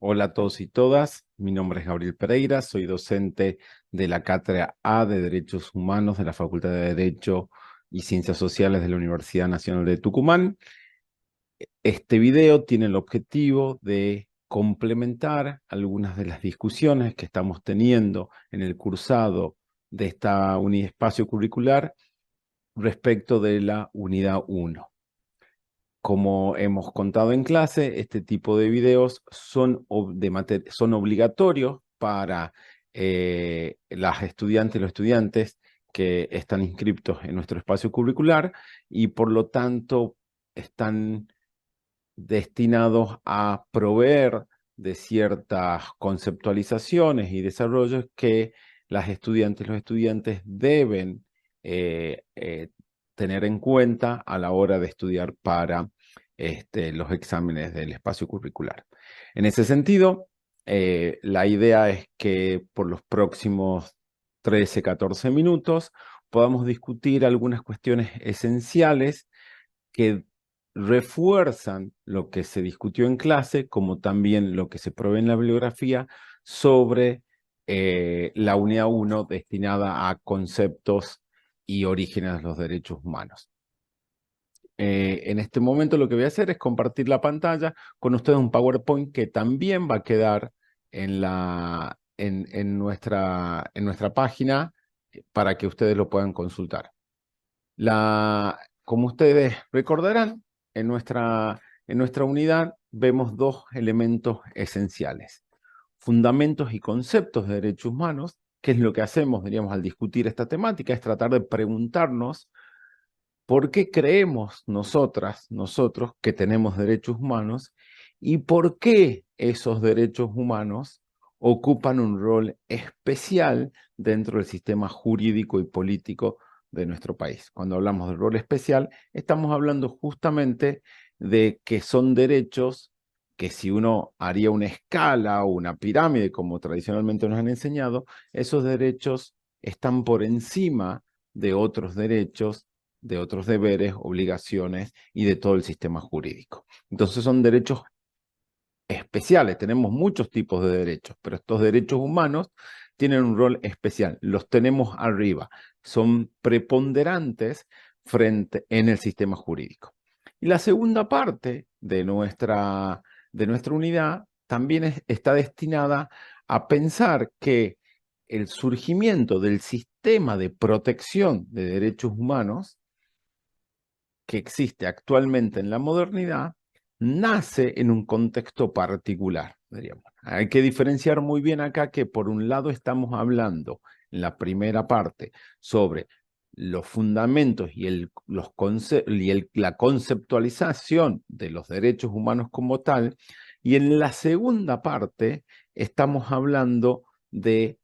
Hola a todos y todas, mi nombre es Gabriel Pereira, soy docente de la Cátedra A de Derechos Humanos de la Facultad de Derecho y Ciencias Sociales de la Universidad Nacional de Tucumán. Este video tiene el objetivo de complementar algunas de las discusiones que estamos teniendo en el cursado de esta espacio curricular respecto de la unidad 1. Como hemos contado en clase, este tipo de videos son obligatorios para las estudiantes y los estudiantes que están inscritos en nuestro espacio curricular y por lo tanto están destinados a proveer de ciertas conceptualizaciones y desarrollos que las estudiantes y los estudiantes deben tener en cuenta a la hora de estudiar para los exámenes del espacio curricular. En ese sentido, la idea es que por los próximos 13, 14 minutos podamos discutir algunas cuestiones esenciales que refuerzan lo que se discutió en clase, como también lo que se provee en la bibliografía sobre la unidad 1 destinada a conceptos y orígenes de los derechos humanos. En este momento lo que voy a hacer es compartir la pantalla con ustedes un PowerPoint que también va a quedar en nuestra página para que ustedes lo puedan consultar. Como ustedes recordarán, en nuestra unidad vemos dos elementos esenciales: fundamentos y conceptos de derechos humanos. ¿Qué es lo que hacemos, diríamos, al discutir esta temática? Es tratar de preguntarnos por qué creemos nosotros que tenemos derechos humanos y por qué esos derechos humanos ocupan un rol especial dentro del sistema jurídico y político de nuestro país. Cuando hablamos de rol especial, estamos hablando justamente de que son derechos que, si uno haría una escala o una pirámide, como tradicionalmente nos han enseñado, esos derechos están por encima de otros derechos, de otros deberes, obligaciones y de todo el sistema jurídico. Entonces son derechos especiales. Tenemos muchos tipos de derechos, pero estos derechos humanos tienen un rol especial. Los tenemos arriba. Son preponderantes en el sistema jurídico. Y la segunda parte de nuestra unidad también está destinada a pensar que el surgimiento del sistema de protección de derechos humanos que existe actualmente en la modernidad nace en un contexto particular, diríamos. Hay que diferenciar muy bien acá que por un lado estamos hablando en la primera parte sobre los fundamentos y la conceptualización de los derechos humanos como tal, y en la segunda parte estamos hablando de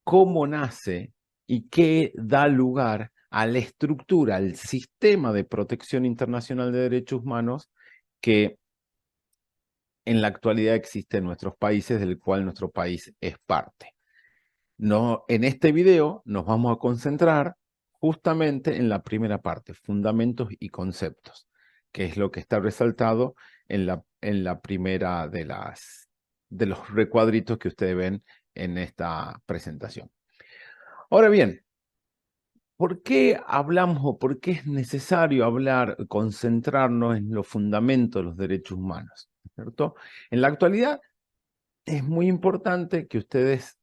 cómo nace y qué da lugar a la estructura, al sistema de protección internacional de derechos humanos que en la actualidad existe en nuestros países, del cual nuestro país es parte. En este video nos vamos a concentrar justamente en la primera parte, fundamentos y conceptos, que es lo que está resaltado en la primera de los recuadritos que ustedes ven en esta presentación. Ahora bien, ¿por qué hablamos o por qué es necesario hablar, concentrarnos en los fundamentos de los derechos humanos? ¿Cierto? En la actualidad es muy importante que ustedes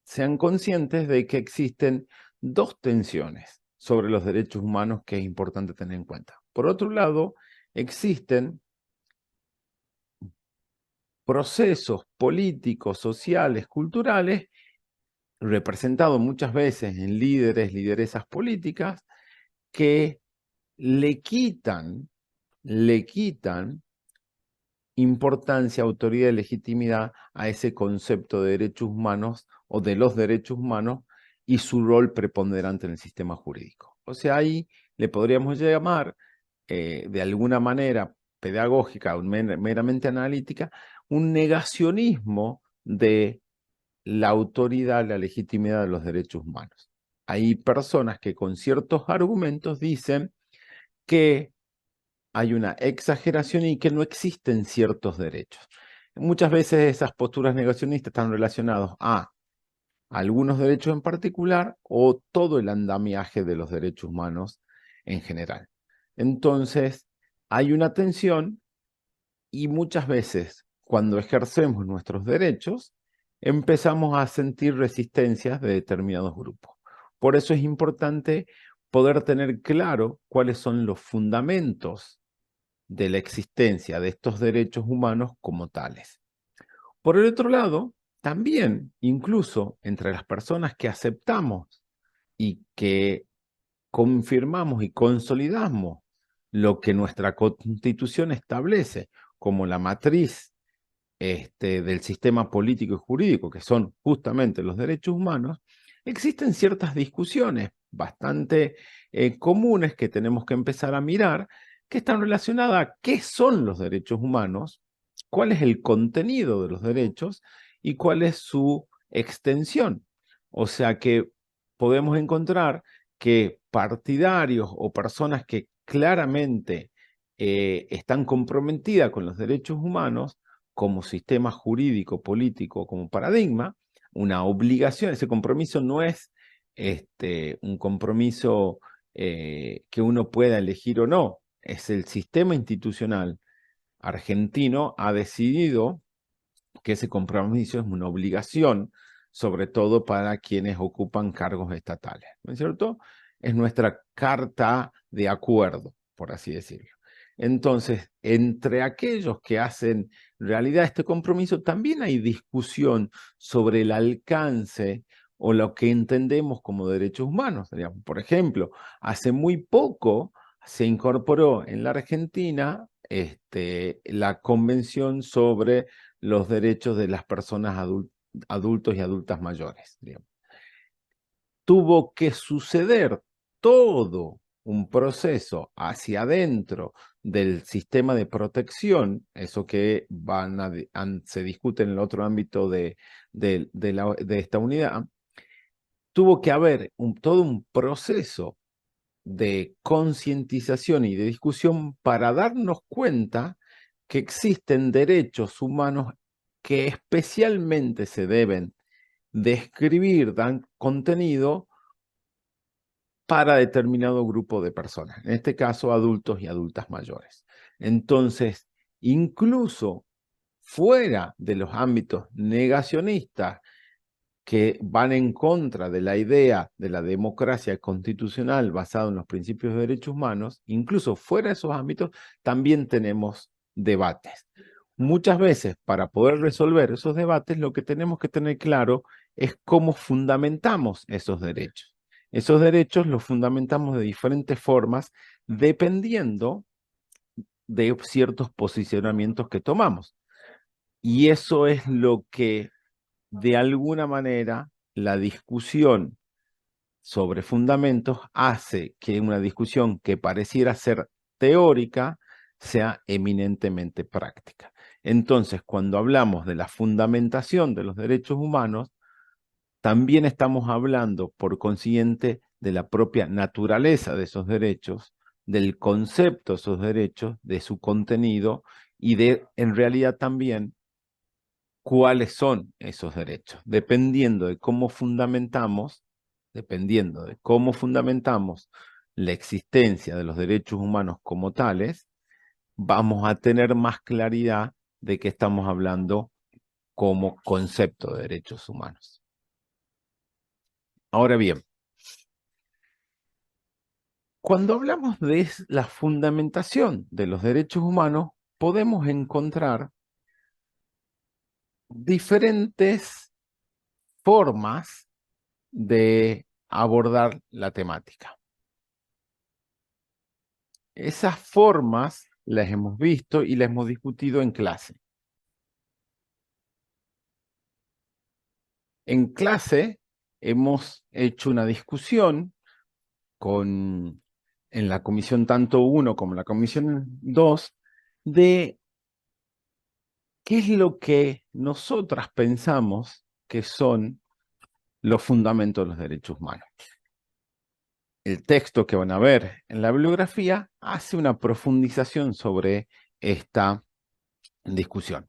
sean conscientes de que existen dos tensiones sobre los derechos humanos que es importante tener en cuenta. Por otro lado, existen procesos políticos, sociales, culturales, representados muchas veces en líderes, lideresas políticas, que le quitan importancia, autoridad y legitimidad a ese concepto de derechos humanos o de los derechos humanos y su rol preponderante en el sistema jurídico. O sea, ahí le podríamos llamar, de alguna manera pedagógica o meramente analítica, un negacionismo de la autoridad, la legitimidad de los derechos humanos. Hay personas que con ciertos argumentos dicen que hay una exageración y que no existen ciertos derechos. Muchas veces esas posturas negacionistas están relacionadas a algunos derechos en particular o todo el andamiaje de los derechos humanos en general. Entonces, hay una tensión y muchas veces cuando ejercemos nuestros derechos, empezamos a sentir resistencias de determinados grupos. Por eso es importante poder tener claro cuáles son los fundamentos de la existencia de estos derechos humanos como tales. Por el otro lado, también, incluso entre las personas que aceptamos y que confirmamos y consolidamos lo que nuestra Constitución establece como la matriz del sistema político y jurídico, que son justamente los derechos humanos, existen ciertas discusiones bastante comunes que tenemos que empezar a mirar, que están relacionadas a qué son los derechos humanos, cuál es el contenido de los derechos y cuál es su extensión. O sea que podemos encontrar que partidarios o personas que claramente están comprometidas con los derechos humanos, como sistema jurídico, político, como paradigma, una obligación. Ese compromiso no es un compromiso que uno pueda elegir o no, es el sistema institucional argentino ha decidido que ese compromiso es una obligación, sobre todo para quienes ocupan cargos estatales, ¿no es cierto? Es nuestra carta de acuerdo, por así decirlo. Entonces, entre aquellos que hacen realidad este compromiso, también hay discusión sobre el alcance o lo que entendemos como derechos humanos. Por ejemplo, hace muy poco se incorporó en la Argentina la Convención sobre los derechos de las personas adultos y adultas mayores. Digamos. Tuvo que suceder todo un proceso hacia adentro del sistema de protección, eso que se discute en el otro ámbito de esta unidad, tuvo que haber todo un proceso de concientización y de discusión para darnos cuenta que existen derechos humanos que especialmente se deben describir, dan contenido para determinado grupo de personas, en este caso adultos y adultas mayores. Entonces, incluso fuera de los ámbitos negacionistas que van en contra de la idea de la democracia constitucional basada en los principios de derechos humanos, incluso fuera de esos ámbitos, también tenemos debates. Muchas veces, para poder resolver esos debates, lo que tenemos que tener claro es cómo fundamentamos esos derechos. Esos derechos los fundamentamos de diferentes formas, dependiendo de ciertos posicionamientos que tomamos. Y eso es lo que de alguna manera la discusión sobre fundamentos hace que una discusión que pareciera ser teórica sea eminentemente práctica. Entonces, cuando hablamos de la fundamentación de los derechos humanos, también estamos hablando, por consiguiente, de la propia naturaleza de esos derechos, del concepto de esos derechos, de su contenido y de, en realidad también, cuáles son esos derechos. Dependiendo de cómo fundamentamos la existencia de los derechos humanos como tales, vamos a tener más claridad de qué estamos hablando como concepto de derechos humanos. Ahora bien, cuando hablamos de la fundamentación de los derechos humanos, podemos encontrar diferentes formas de abordar la temática. Esas formas las hemos visto y las hemos discutido en clase. En clase hemos hecho una discusión en la comisión tanto 1 como la comisión 2 de qué es lo que nosotras pensamos que son los fundamentos de los derechos humanos. El texto que van a ver en la bibliografía hace una profundización sobre esta discusión.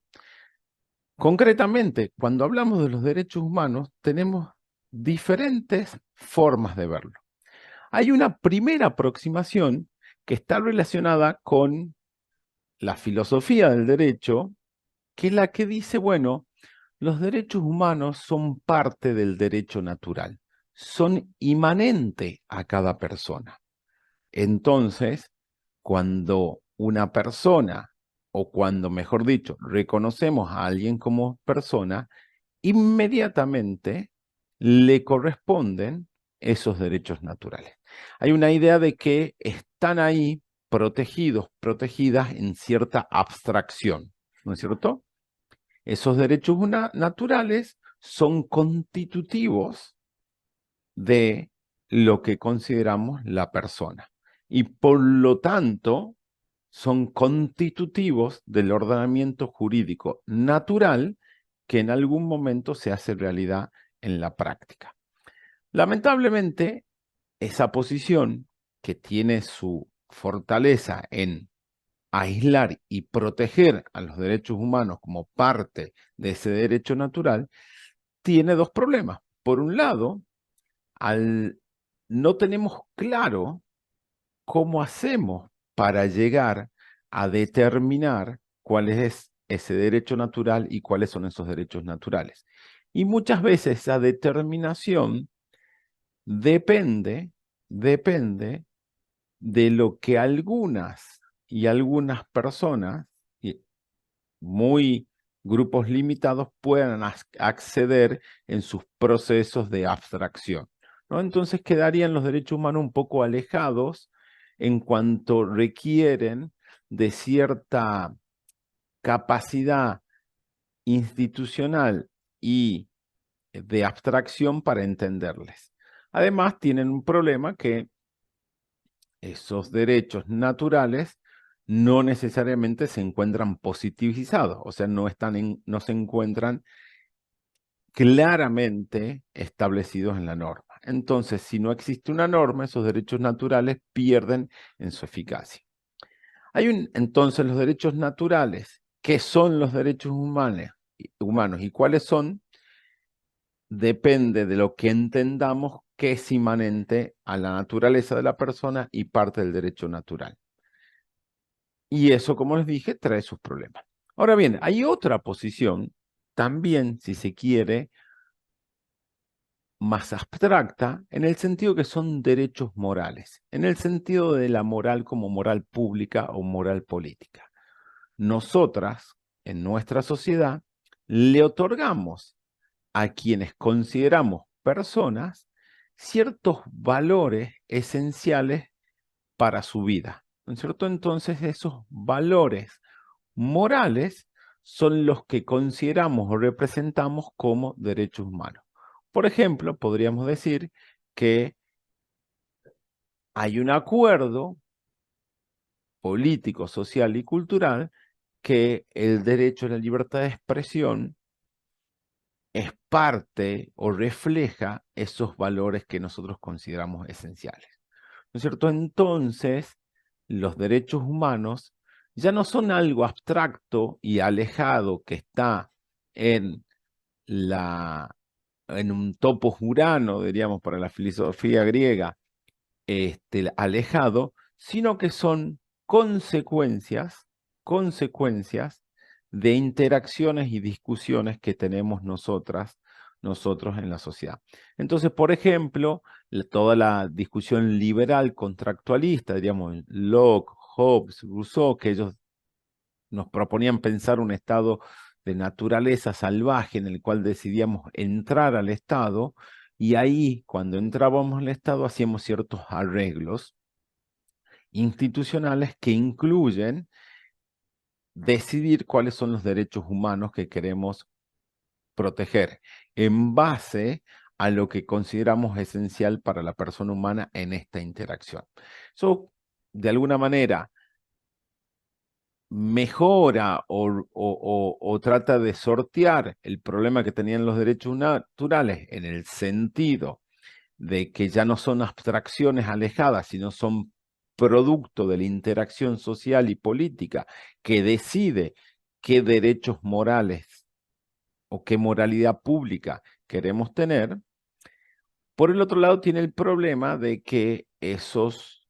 Concretamente, cuando hablamos de los derechos humanos, tenemos diferentes formas de verlo. Hay una primera aproximación que está relacionada con la filosofía del derecho, que es la que dice, bueno, los derechos humanos son parte del derecho natural, son inmanentes a cada persona. Entonces, cuando una persona, o cuando, mejor dicho, reconocemos a alguien como persona, inmediatamente le corresponden esos derechos naturales. Hay una idea de que están ahí protegidos, protegidas en cierta abstracción, ¿no es cierto? Esos derechos naturales son constitutivos de lo que consideramos la persona y por lo tanto son constitutivos del ordenamiento jurídico natural que en algún momento se hace realidad en la práctica. Lamentablemente, esa posición, que tiene su fortaleza en aislar y proteger a los derechos humanos como parte de ese derecho natural, tiene dos problemas. Por un lado, no tenemos claro cómo hacemos para llegar a determinar cuál es ese derecho natural y cuáles son esos derechos naturales. Y muchas veces esa determinación depende de lo que algunas personas, muy grupos limitados, puedan acceder en sus procesos de abstracción, ¿no? Entonces quedarían los derechos humanos un poco alejados en cuanto requieren de cierta capacidad institucional y de abstracción para entenderles. Además, tienen un problema que esos derechos naturales no necesariamente se encuentran positivizados, o sea, no se encuentran claramente establecidos en la norma. Entonces, si no existe una norma, esos derechos naturales pierden en su eficacia. Entonces, los derechos naturales, ¿qué son los derechos humanos y cuáles son? Depende de lo que entendamos que es inmanente a la naturaleza de la persona y parte del derecho natural. Y eso, como les dije, trae sus problemas. Ahora bien, hay otra posición, también, si se quiere, más abstracta, en el sentido que son derechos morales, en el sentido de la moral como moral pública o moral política. Nosotras, en nuestra sociedad, le otorgamos a quienes consideramos personas ciertos valores esenciales para su vida, ¿no es cierto? Entonces, esos valores morales son los que consideramos o representamos como derechos humanos. Por ejemplo, podríamos decir que hay un acuerdo político, social y cultural que el derecho a la libertad de expresión es parte o refleja esos valores que nosotros consideramos esenciales, ¿no es cierto? Entonces, los derechos humanos ya no son algo abstracto y alejado que está en en un topos urano, diríamos, para la filosofía griega, alejado, sino que son consecuencias de interacciones y discusiones que tenemos nosotros en la sociedad. Entonces, por ejemplo, toda la discusión liberal contractualista, diríamos, Locke, Hobbes, Rousseau, que ellos nos proponían pensar un estado de naturaleza salvaje en el cual decidíamos entrar al Estado, y ahí, cuando entrábamos al Estado, hacíamos ciertos arreglos institucionales que incluyen decidir cuáles son los derechos humanos que queremos proteger en base a lo que consideramos esencial para la persona humana en esta interacción. Eso, de alguna manera, mejora o trata de sortear el problema que tenían los derechos naturales en el sentido de que ya no son abstracciones alejadas, sino son producto de la interacción social y política que decide qué derechos morales o qué moralidad pública queremos tener. Por el otro lado, tiene el problema de que esos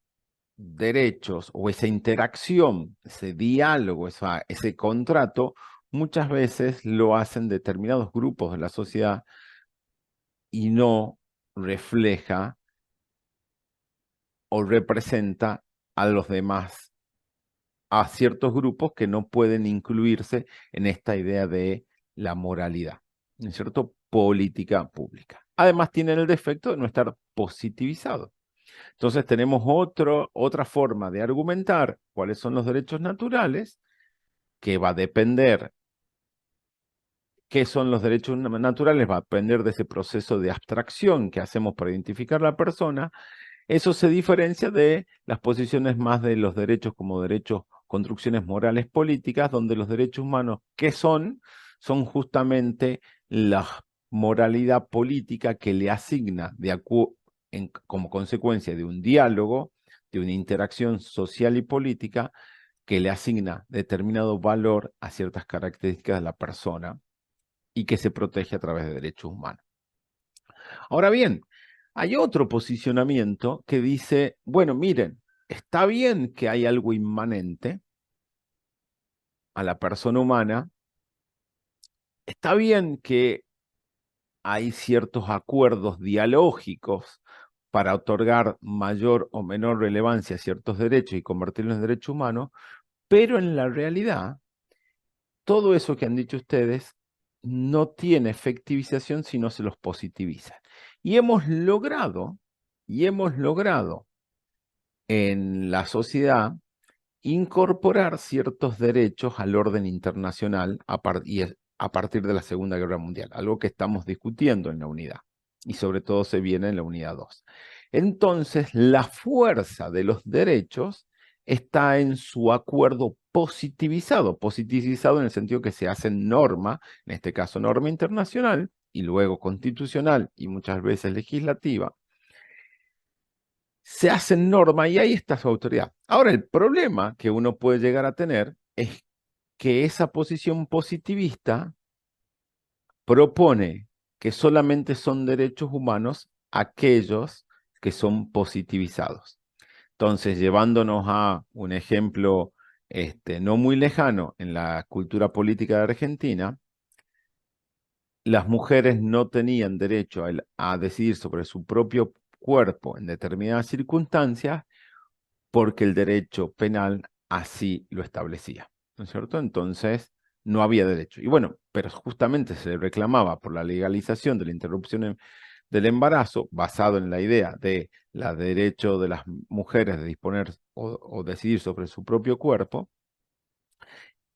derechos o esa interacción, ese diálogo, ese contrato, muchas veces lo hacen determinados grupos de la sociedad y no refleja o representa a los demás, a ciertos grupos que no pueden incluirse en esta idea de la moralidad, ¿no es cierto? Política pública. Además, tienen el defecto de no estar positivizado. Entonces tenemos otra forma de argumentar cuáles son los derechos naturales, que va a depender, qué son los derechos naturales, va a depender de ese proceso de abstracción que hacemos para identificar a la persona. Eso se diferencia de las posiciones más de los derechos como derechos, construcciones morales políticas, donde los derechos humanos, ¿qué son? Son justamente la moralidad política que le asigna como consecuencia de un diálogo, de una interacción social y política, que le asigna determinado valor a ciertas características de la persona y que se protege a través de derechos humanos. Ahora bien, hay otro posicionamiento que dice, bueno, miren, está bien que hay algo inmanente a la persona humana, está bien que hay ciertos acuerdos dialógicos para otorgar mayor o menor relevancia a ciertos derechos y convertirlos en derechos humanos, pero en la realidad, todo eso que han dicho ustedes no tiene efectivización si no se los positiviza. Y hemos logrado en la sociedad incorporar ciertos derechos al orden internacional a partir de la Segunda Guerra Mundial, algo que estamos discutiendo en la unidad, y sobre todo se viene en la unidad 2. Entonces, la fuerza de los derechos está en su acuerdo positivizado en el sentido que se hace norma, en este caso norma internacional, y luego constitucional y muchas veces legislativa, se hacen norma y ahí está su autoridad. Ahora, el problema que uno puede llegar a tener es que esa posición positivista propone que solamente son derechos humanos aquellos que son positivizados. Entonces, llevándonos a un ejemplo no muy lejano en la cultura política de Argentina, las mujeres no tenían derecho a decidir sobre su propio cuerpo en determinadas circunstancias porque el derecho penal así lo establecía, ¿no es cierto? Entonces, no había derecho. Y bueno, pero justamente se le reclamaba por la legalización de la interrupción del embarazo, basado en la idea de la derecho de las mujeres de disponer o decidir sobre su propio cuerpo,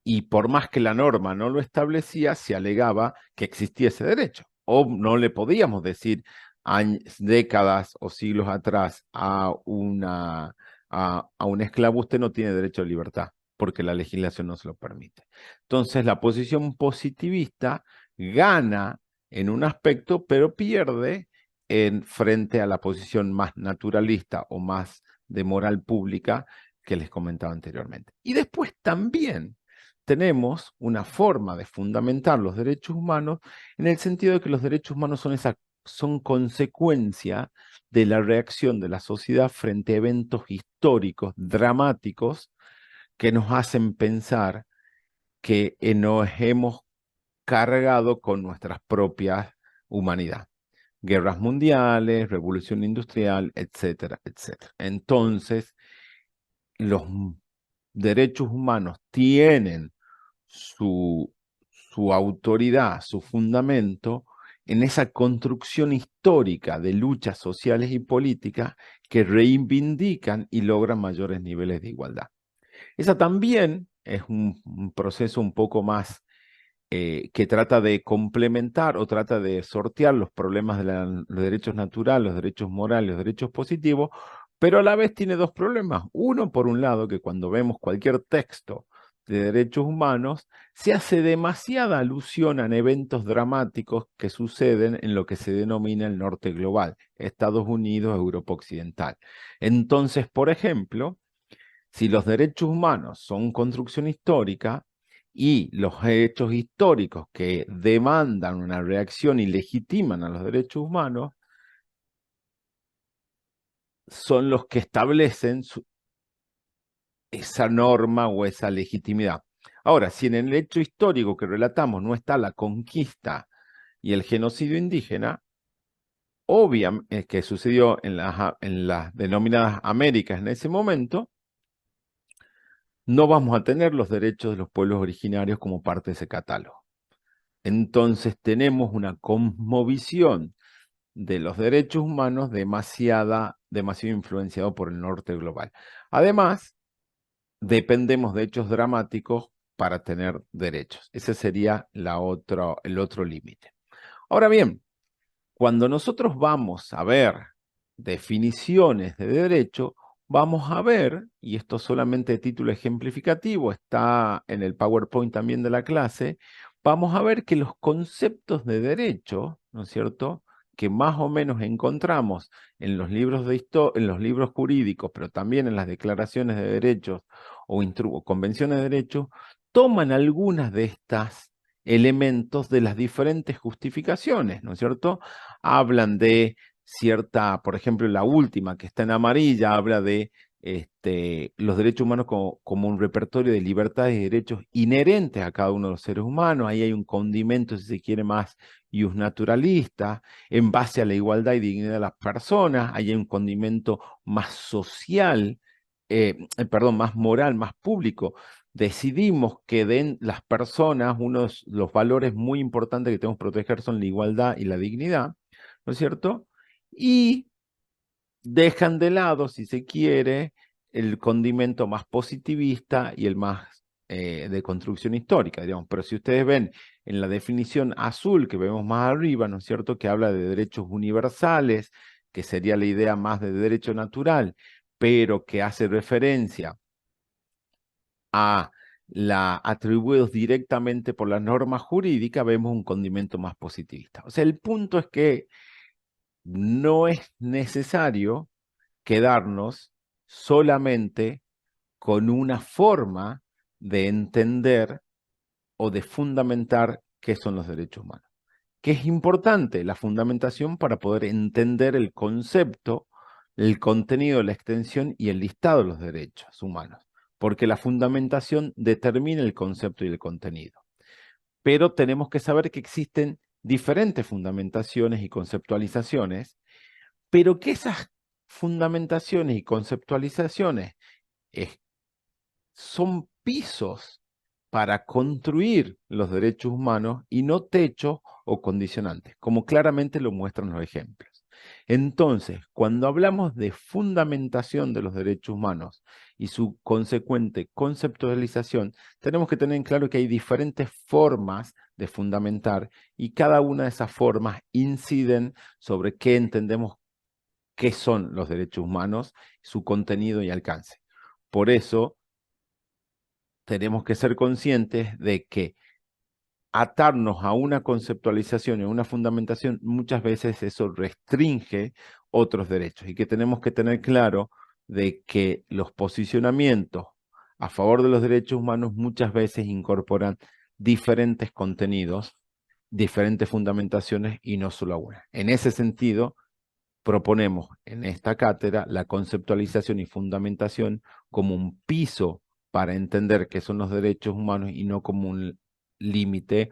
y por más que la norma no lo establecía, se alegaba que existía ese derecho. O no le podíamos decir décadas o siglos atrás a un esclavo, usted no tiene derecho a libertad, porque la legislación no se lo permite. Entonces, la posición positivista gana en un aspecto, pero pierde frente a la posición más naturalista o más de moral pública que les comentaba anteriormente. Y después también tenemos una forma de fundamentar los derechos humanos en el sentido de que los derechos humanos son consecuencia de la reacción de la sociedad frente a eventos históricos dramáticos que nos hacen pensar que nos hemos cargado con nuestras propias humanidad. Guerras mundiales, revolución industrial, etcétera, etcétera. Entonces, los derechos humanos tienen su, su autoridad, su fundamento en esa construcción histórica de luchas sociales y políticas que reivindican y logran mayores niveles de igualdad. Esa también es un proceso un poco más que trata de complementar o trata de sortear los problemas de los derechos naturales, los derechos morales, los derechos positivos, pero a la vez tiene dos problemas. Uno, por un lado, que cuando vemos cualquier texto de derechos humanos, se hace demasiada alusión a eventos dramáticos que suceden en lo que se denomina el norte global, Estados Unidos, Europa Occidental. Entonces, por ejemplo, si los derechos humanos son construcción histórica y los hechos históricos que demandan una reacción y legitiman a los derechos humanos son los que establecen esa norma o esa legitimidad. Ahora, si en el hecho histórico que relatamos no está la conquista y el genocidio indígena, obviamente que sucedió en las denominadas Américas en ese momento, no vamos a tener los derechos de los pueblos originarios como parte de ese catálogo. Entonces tenemos una cosmovisión de los derechos humanos demasiado influenciado por el norte global. Además, dependemos de hechos dramáticos para tener derechos. Ese sería el otro límite. Ahora bien, cuando nosotros vamos a ver definiciones de derecho, vamos a ver, y esto solamente de título ejemplificativo, está en el PowerPoint también de la clase, vamos a ver que los conceptos de derecho, ¿no es cierto?, que más o menos encontramos en los libros en los libros jurídicos, pero también en las declaraciones de derechos o convenciones de derechos, toman algunas de estas elementos de las diferentes justificaciones, ¿no es cierto? Hablan de cierta, por ejemplo, la última que está en amarilla, habla de los derechos humanos como un repertorio de libertades y derechos inherentes a cada uno de los seres humanos. Ahí hay un condimento, si se quiere, más naturalista, en base a la igualdad y dignidad de las personas. Ahí hay un condimento más social, perdón, más moral, más público. Decidimos que den las personas, unos los valores muy importantes que tenemos que proteger son la igualdad y la dignidad, ¿no es cierto? Y dejan de lado, si se quiere, el condimento más positivista y el más de construcción histórica, digamos. Pero si ustedes ven en la definición azul que vemos más arriba, ¿no es cierto?, que habla de derechos universales, que sería la idea más de derecho natural, pero que hace referencia a atribuidos directamente por la norma jurídica, vemos un condimento más positivista. O sea, el punto es que no es necesario quedarnos solamente con una forma de entender o de fundamentar qué son los derechos humanos. Que es importante la fundamentación para poder entender el concepto, el contenido, la extensión y el listado de los derechos humanos, porque la fundamentación determina el concepto y el contenido. Pero tenemos que saber que existen diferentes fundamentaciones y conceptualizaciones, pero que esas fundamentaciones y conceptualizaciones son pisos para construir los derechos humanos y no techos o condicionantes, como claramente lo muestran los ejemplos. Entonces, cuando hablamos de fundamentación de los derechos humanos y su consecuente conceptualización, tenemos que tener en claro que hay diferentes formas de fundamentar y cada una de esas formas inciden sobre qué entendemos qué son los derechos humanos, su contenido y alcance. Por eso, tenemos que ser conscientes de que atarnos a una conceptualización y a una fundamentación, muchas veces eso restringe otros derechos y que tenemos que tener claro de que los posicionamientos a favor de los derechos humanos muchas veces incorporan diferentes contenidos, diferentes fundamentaciones y no solo una. En ese sentido, proponemos en esta cátedra la conceptualización y fundamentación como un piso para entender qué son los derechos humanos y no como un límite